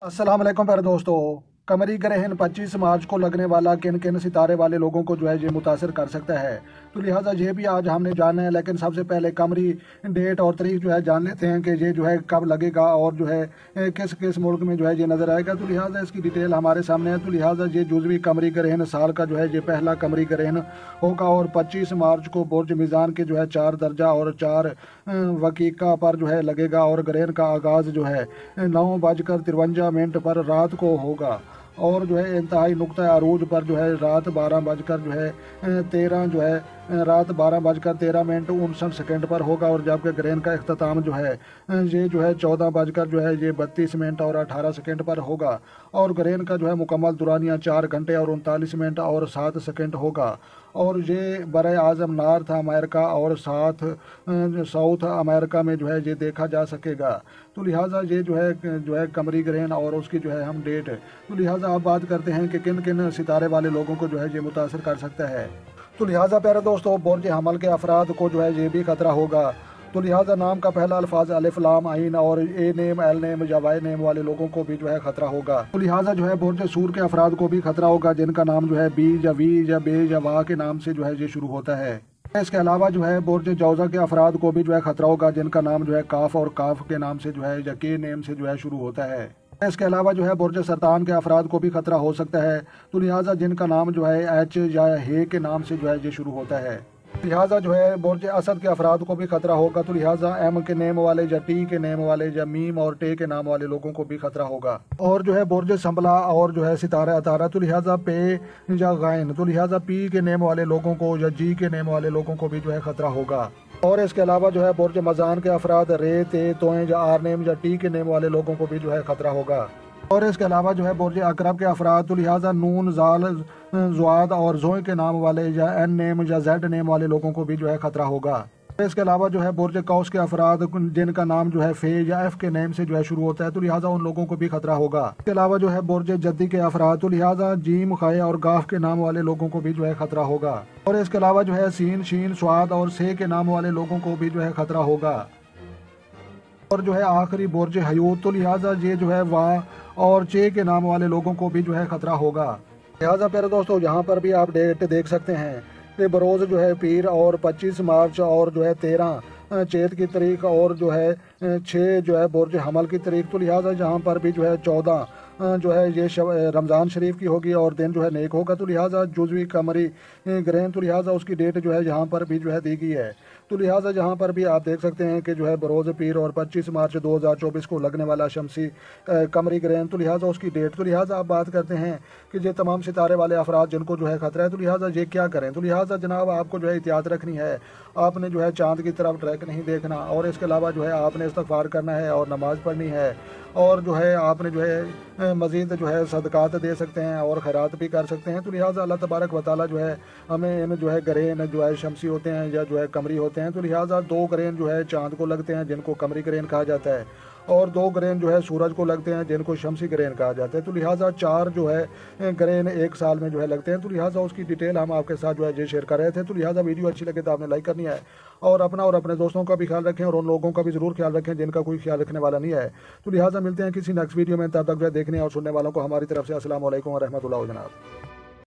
अस्सलाम वालेकुम प्यारे दोस्तों। कमरी ग्रहण 25 मार्च को लगने वाला किन किन सितारे वाले लोगों को जो है ये मुतासर कर सकता है, तो लिहाजा ये भी आज हमने जानना है। लेकिन सबसे पहले कमरी डेट और तारीख जो है जान लेते हैं कि ये जो है कब लगेगा और जो है किस किस मुल्क में जो है ये नज़र आएगा। तो लिहाजा इसकी डिटेल हमारे सामने है। तो लिहाजा ये जुज़वी कमरी ग्रहण साल का जो है ये पहला कमरी ग्रहण होगा और 25 मार्च को बुर्ज मीज़ान के जो है 4 दर्जा और 4 वकीका पर जो है लगेगा और ग्रहण का आगाज़ जो है 9:53 पर रात को होगा और जो है इंतहाई नुक्ता अरूज पर जो है रात 12:13 जो है रात 12:13 पर होगा और जबकि ग्रहण का इख्तिताम जो है ये जो है 14:32 और 18 पर होगा और ग्रहण का जो है मुकम्मल दुरानिया 4 घंटे और 39 और 7 होगा और ये बरे आज़म नॉर्थ अमेरिका और साउथ अमेरिका में जो है ये देखा जा सकेगा। तो लिहाजा ये जो है कमरी ग्रहण और उसकी जो है हम डेट, तो लिहाजा आप बात करते हैं कि किन किन सितारे वाले लोगों को जो है ये मुतासर कर सकता है। तो लिहाजा प्यारे दोस्तों, बुर्ज हमल के अफराद को जो है ये भी खतरा होगा। तो लिहाजा नाम का पहला अल्फाज अलिफ लाम आइन और ए नेम एल नेम या वाई नेम वाले लोगों को भी जो है खतरा होगा। तो लिहाजा जो है बुर्ज सूर के अफराद को भी खतरा होगा जिनका नाम जो है बी या वी या बे या वाह के नाम से जो है ये शुरू होता है। इसके अलावा जो है बुर्ज जौजा के अफराद को भी जो है खतरा होगा जिनका नाम जो है काफ और काफ के नाम से जो है या के नेम से जो है शुरू होता है। इसके अलावा जो है बुर्ज सरतान के अफराद को भी खतरा हो सकता है। तो लिहाजा जिनका नाम जो है एच या हे के नाम से जो है ये शुरू होता है। लिहाजा जो है बुर्ज असद के अफराद को भी खतरा होगा। तो लिहाजा एम के नेम वाले या टी के नेम वाले या मीम और टे के नाम वाले लोगों को भी खतरा होगा। और जो है बुर्ज संभला और जो है सितारा अतारा, तो लिहाजा पे या गायन, तो लिहाजा पी के नेम वाले लोगों को या जी के नेम वाले लोगों को भी जो है खतरा होगा। और इसके अलावा जो है बुर्ज मजान के अफराद रे ते तोए या आर नेम या टी के नेम वाले लोगों को भी जो है खतरा होगा। और इसके अलावा जो है बुर्ज अकरब के अफराद, तो लिहाजा नून जाल ज़्वाद और जोए के नाम वाले या एन नेम या जेड नेम वाले लोगों को भी जो है खतरा होगा। इसके अलावा जो है बुर्ज कौस के अफराद जिनका नाम जो है फे या एफ के नेम से जो है शुरू होता है, तो लिहाजा उन लोगों को भी खतरा होगा। इसके अलावा जो है बुर्ज जद्दी के अफराद, तो लिहाजा जीम खाए और गाफ के नाम वाले लोगों को भी जो है खतरा होगा। और इसके अलावा जो है सीन शीन स्वाद और से के नाम वाले लोगों को भी जो है खतरा होगा। और जो है आखिरी बुर्ज हयूत, तो लिहाजा ये जो है वाह और चे के नाम वाले लोगों को भी जो है खतरा होगा। लिहाजा प्यारे दोस्तों, यहाँ पर भी आप डेट देख सकते हैं कि बरोज़ जो है पीर और 25 मार्च और जो है 13 चेत की तारीख और जो है 6 जो है बुर्ज हमल की तारीख। तो लिहाजा यहाँ पर भी जो है 14 जो है ये रमज़ान शरीफ की होगी और दिन जो है नेक होगा। तो लिहाजा जुज़वी कमरी ग्रहण, तो लिहाजा उसकी डेट जो है यहाँ पर भी जो है दी गई है। तो लिहाजा जहाँ पर भी आप देख सकते हैं कि जो है बरोज़ पीर और 25 मार्च 2024 को लगने वाला शमसी कमरी ग्रहण, तो लिहाजा उसकी डेट। तो लिहाजा आप बात करते हैं कि ये तमाम सितारे वाले अफराद जिनको जो है खतरा है, तो लिहाजा ये क्या करें। तो लिहाजा जनाब आपको जो है एहतियात रखनी है, आपने जो है चाँद की तरफ ट्रैक नहीं देखना और इसके अलावा जो है आपने इस्तग़फ़ार करना है और नमाज़ पढ़नी है और जो है आपने जो है मज़ीद जो है सदक़ात दे सकते हैं और खैरात भी कर सकते हैं। तो लिहाजा अल्लाह तबारक व तआला जो है हमें इन जो है ग्रहण जो है शमसी होते हैं या जो है कमरी होते हैं, तो लिहाजा 2 ग्रहण जो है चाँद को लगते हैं जिनको कमरी ग्रहण कहा जाता है और 2 ग्रहण जो है सूरज को लगते हैं जिनको शमसी ग्रहण कहा जाता है। तो लिहाजा 4 जो है ग्रहण एक साल में जो है लगते हैं। तो लिहाजा उसकी डिटेल हम आपके साथ जो है ये शेयर कर रहे थे। तो लिहाजा वीडियो अच्छी लगे तो आपने लाइक करनी है और अपना और अपने दोस्तों का भी ख्याल रखें और उन लोगों का भी ज़रूर ख्याल रखें जिनका कोई ख्याल रखने वाला नहीं है। तो लिहाजा मिलते हैं किसी नेक्स्ट वीडियो में, तब तक जो है देखने और सुनने वालों को हमारी तरफ से अस्सलाम वालेकुम व रहमतुल्लाह जनाब।